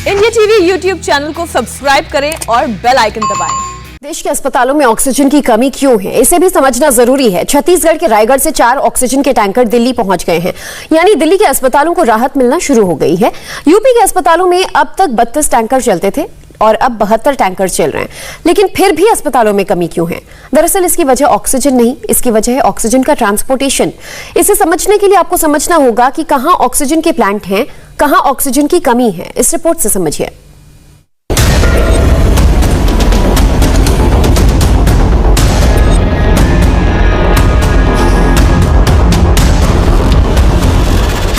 India TV YouTube channel को subscribe करें और बेल आइकन दबाएं। देश के अस्पतालों में ऑक्सीजन की कमी क्यों है, इसे भी समझना जरूरी है। छत्तीसगढ़ के रायगढ़ से 4 ऑक्सीजन के टैंकर दिल्ली पहुंच गए हैं, यानी दिल्ली के अस्पतालों को राहत मिलना शुरू हो गई है। यूपी के अस्पतालों में अब तक 32 टैंकर चलते थे और अब 72 टैंकर चल रहे हैं, लेकिन फिर भी अस्पतालों में कमी क्यों है? दरअसल इसकी वजह ऑक्सीजन नहीं, इसकी वजह है ऑक्सीजन का ट्रांसपोर्टेशन। इसे समझने के लिए आपको समझना होगा कि कहां ऑक्सीजन के प्लांट हैं, कहां ऑक्सीजन की कमी है। इस रिपोर्ट से समझिए।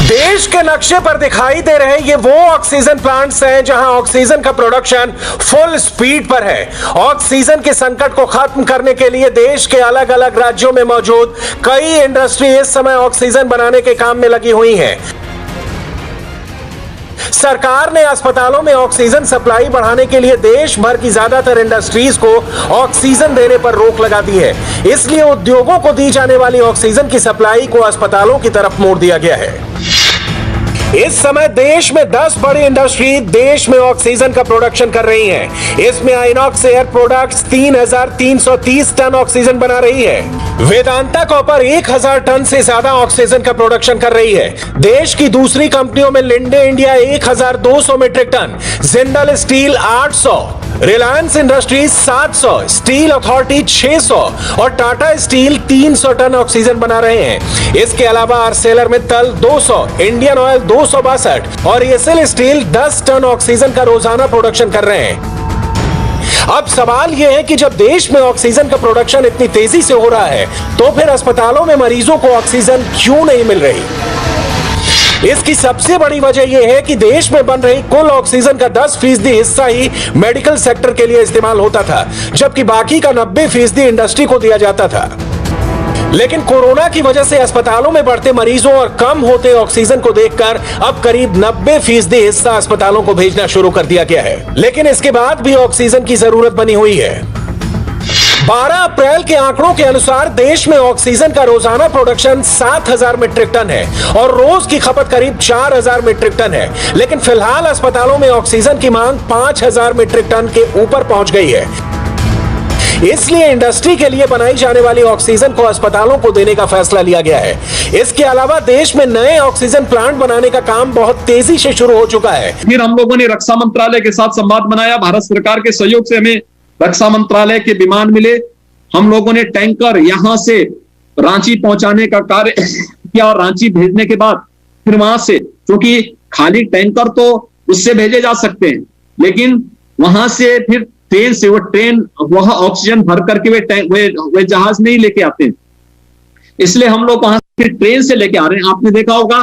देश के नक्शे पर दिखाई दे रहे ये वो ऑक्सीजन प्लांट्स हैं जहां ऑक्सीजन का प्रोडक्शन फुल स्पीड पर है। ऑक्सीजन के संकट को खत्म करने के लिए देश के अलग अलग राज्यों में मौजूद कई इंडस्ट्री इस समय ऑक्सीजन बनाने के काम में लगी हुई हैं। सरकार ने अस्पतालों में ऑक्सीजन सप्लाई बढ़ाने के लिए देश भर की ज्यादातर इंडस्ट्रीज को ऑक्सीजन देने पर रोक लगा दी है। इसलिए उद्योगों को दी जाने वाली ऑक्सीजन की सप्लाई को अस्पतालों की तरफ मोड़ दिया गया है। इस समय देश में 10 बड़ी इंडस्ट्री देश में ऑक्सीजन का प्रोडक्शन कर रही हैं। इसमें INOX air products 3330 ton oxygen बना रही है। वेदांता कॉपर 1000 टन से ज्यादा ऑक्सीजन का प्रोडक्शन कर रही है। देश की दूसरी कंपनियों में Linde India 1200 metric ton, Jindal steel 800, Reliance industries 700, steel authority 600 और टाटा स्टील 300 टन ऑक्सीजन बना रहे हैं। इसके अलावा आर्सेलर मित्तल 200, इंडियन ऑयल 262 और एसएल स्टील 10 टन ऑक्सीजन का रोजाना प्रोडक्शन कर रहे हैं। अब सवाल यह है कि जब देश में ऑक्सीजन का प्रोडक्शन इतनी तेजी से हो रहा है, तो फिर अस्पतालों में मरीजों को ऑक्सीजन क्यों नहीं मिल रही? इसकी सबसे बड़ी वजह यह है कि देश में बन रही कुल ऑक्सीजन का 10% हिस्सा ही मेडिकल सेक्टर के लिए इस्तेमाल होता था, जबकि बाकी का 90% इंडस्ट्री को दिया जाता था। लेकिन कोरोना की वजह से अस्पतालों में बढ़ते मरीजों और कम होते ऑक्सीजन को देखकर अब करीब 90% हिस्सा अस्पतालों को भेजना शुरू कर दिया गया है। लेकिन इसके बाद भी ऑक्सीजन की जरूरत बनी हुई है। 12 अप्रैल के आंकड़ों के अनुसार देश में ऑक्सीजन का रोजाना प्रोडक्शन 7000 मीट्रिक टन है और रोज की खपत करीब 4000 मीट्रिक टन है। लेकिन फिलहाल अस्पतालों में ऑक्सीजन की मांग 5000 मीट्रिक टन के ऊपर पहुंच गई है। इसलिए इंडस्ट्री के लिए बनाई जाने वाली ऑक्सीजन को अस्पतालों को देने का फैसला लिया गया है। इसके अलावा देश में नए ऑक्सीजन प्लांट बनाने का काम बहुत तेजी से शुरू हो चुका है। फिर हम लोगों ने रक्षा मंत्रालय के साथ संवाद बनाया। भारत सरकार के सहयोग से हमें रक्षा मंत्रालय के विमान मिले। हम लोगों ने टैंकर यहां से रांची पहुंचाने का कार्य किया और रांची भेजने के बाद फिर वहां से, क्योंकि खाली टैंकर तो उससे भेजे जा सकते हैं, लेकिन वहां से फिर ट्रेन से वह ऑक्सीजन भर करके वे जहाज नहीं लेके आते हैं। इसलिए हम लोग वहां से ट्रेन से लेके आ रहे हैं। आपने देखा होगा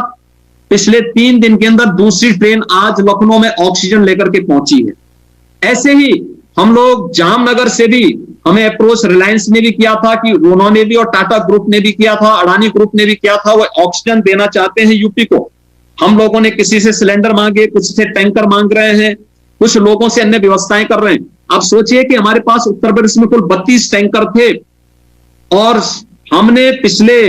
पिछले 3 दिन के अंदर दूसरी ट्रेन आज लखनऊ में ऑक्सीजन लेकर के पहुंची है। ऐसे ही हम लोग जामनगर से भी हमें अप्रोच रिलायंस ने भी किया था, कि उन्होंने भी और टाटा ग्रुप ने भी किया था, अडानी ग्रुप ने भी किया था। वो ऑक्सीजन देना चाहते हैं यूपी को। हम लोगों ने किसी से सिलेंडर मांगे, कुछ से टैंकर मांग रहे हैं, कुछ लोगों से अन्य व्यवस्थाएं कर रहे हैं। आप सोचिए कि हमारे पास उत्तर प्रदेश में कुल 32 टैंकर थे और हमने पिछले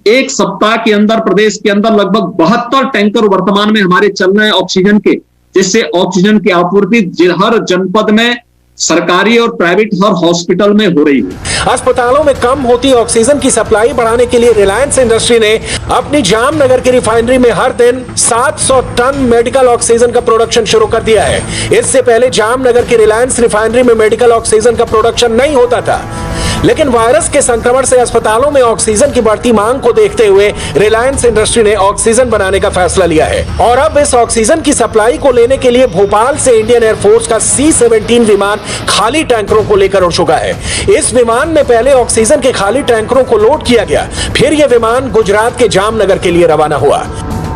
1 सप्ताह के अंदर प्रदेश के अंदर लगभग 72 टैंकर वर्तमान में हमारे चल रहे हैं ऑक्सीजन के, जिससे ऑक्सीजन की आपूर्ति हर जनपद में, सरकारी और प्राइवेट हर हॉस्पिटल में हो रही है। अस्पतालों में कम होती ऑक्सीजन की सप्लाई बढ़ाने के लिए रिलायंस इंडस्ट्री ने अपनी जामनगर की रिफाइनरी में हर दिन 700 टन मेडिकल ऑक्सीजन का प्रोडक्शन शुरू कर दिया है। इससे पहले जामनगर की रिलायंस रिफाइनरी में मेडिकल ऑक्सीजन का प्रोडक्शन नहीं होता था, लेकिन वायरस के संक्रमण से अस्पतालों में ऑक्सीजन की बढ़ती मांग को देखते हुए रिलायंस इंडस्ट्री ने ऑक्सीजन बनाने का फैसला लिया है। और अब इस ऑक्सीजन की सप्लाई को लेने के लिए भोपाल से इंडियन एयरफोर्स का C-17 विमान खाली टैंकरों को लेकर उड़ चुका है। इस विमान में पहले ऑक्सीजन के खाली टैंकरों को लोड किया गया, फिर यह विमान गुजरात के जामनगर के लिए रवाना हुआ।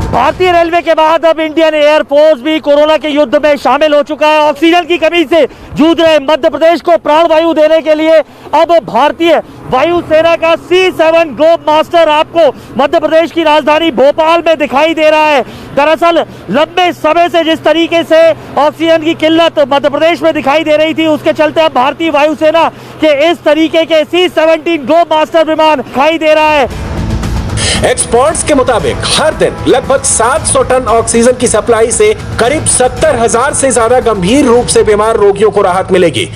भारतीय रेलवे के बाद अब इंडियन एयरफोर्स भी कोरोना के युद्ध में शामिल हो चुका है। ऑक्सीजन की कमी से जूझ रहे मध्य प्रदेश को प्राणवायु देने के लिए अब भारतीय वायुसेना का C-7 ग्लोब मास्टर आपको मध्य प्रदेश की राजधानी भोपाल में दिखाई दे रहा है। दरअसल लंबे समय से जिस तरीके से ऑक्सीजन की किल्लत मध्य प्रदेश में दिखाई दे रही थी, उसके चलते अब भारतीय वायुसेना के इस तरीके के C-17 ग्लोब मास्टर विमान दिखाई दे रहा है। एक्सपर्ट्स के मुताबिक हर दिन लगभग 700 टन ऑक्सीजन की सप्लाई से करीब 70,000 से ज्यादा गंभीर रूप से बीमार रोगियों को राहत मिलेगी।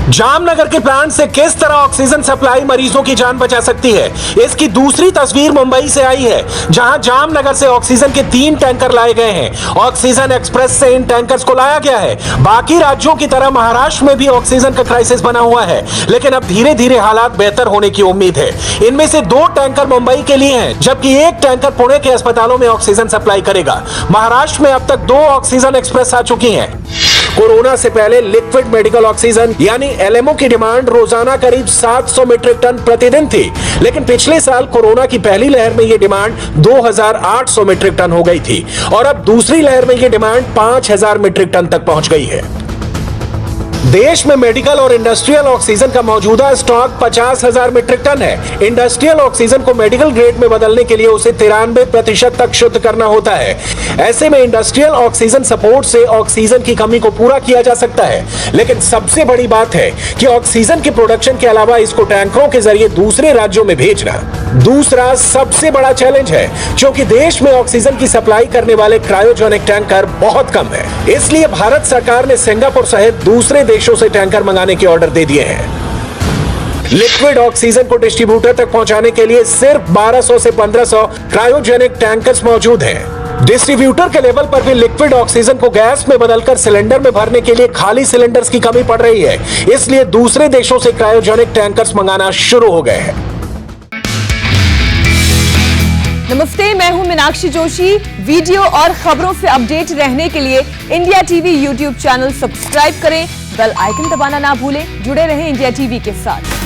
जामनगर के प्लांट से किस तरह ऑक्सीजन सप्लाई मरीजों की जान बचा सकती है, इसकी दूसरी तस्वीर मुंबई से आई है, जहां जामनगर से ऑक्सीजन के 3 टैंकर लाए गए हैं। ऑक्सीजन एक्सप्रेस से इन टैंकर्स को लाया गया है। बाकी राज्यों की तरह महाराष्ट्र में भी ऑक्सीजन का क्राइसिस बना हुआ है, लेकिन अब धीरे धीरे हालात बेहतर होने की उम्मीद है। इनमें से 2 टैंकर मुंबई के लिए हैं, जबकि 1 टैंकर पुणे के अस्पतालों में ऑक्सीजन सप्लाई करेगा। महाराष्ट्र में अब तक 2 ऑक्सीजन एक्सप्रेस आ चुकी हैं। कोरोना से पहले लिक्विड मेडिकल ऑक्सीजन यानी एलएमओ की डिमांड रोजाना करीब 700 मीट्रिक टन प्रतिदिन थी, लेकिन पिछले साल कोरोना की पहली लहर में यह डिमांड 2800 मीट्रिक टन हो गई थी और अब दूसरी लहर में यह डिमांड 5000 मीट्रिक टन तक पहुंच गई है। देश में मेडिकल और इंडस्ट्रियल ऑक्सीजन का मौजूदा स्टॉक 50,000 मीट्रिक टन है। इंडस्ट्रियल ऑक्सीजन को मेडिकल ग्रेड में बदलने के लिए उसे 93% तक शुद्ध करना होता है। ऐसे में इंडस्ट्रियल ऑक्सीजन सपोर्ट से ऑक्सीजन की कमी को पूरा किया जा सकता है, लेकिन सबसे बड़ी बात है कि ऑक्सीजन के प्रोडक्शन के अलावा इसको टैंकरों के जरिए दूसरे राज्यों में भेजना दूसरा सबसे बड़ा चैलेंज है, क्योंकि देश में ऑक्सीजन की सप्लाई करने वाले क्रायोजेनिक टैंकर बहुत कम है। इसलिए भारत सरकार ने सिंगापुर सहित दूसरे देशों से टैंकर मंगाने के ऑर्डर दे दिए हैं। लिक्विड ऑक्सीजन को डिस्ट्रीब्यूटर तक पहुंचाने के लिए सिर्फ 1200 से 1500 क्रायोजेनिक टैंकर्स मौजूद हैं। डिस्ट्रीब्यूटर के लेवल पर भी लिक्विड ऑक्सीजन को गैस में बदलकर सिलेंडर में भरने के लिए खाली सिलेंडर्स की कमी पड़ रही है, इसलिए दूसरे देशों से क्रायोजेनिक टैंकर्स मंगाना शुरू हो गए हैं। नमस्ते, मैं हूं मीनाक्षी जोशी। वीडियो और खबरों से अपडेट रहने के लिए India TV YouTube channel subscribe करें, बेल आइकन दबाना ना भूलें। जुड़े रहें इंडिया टीवी के साथ।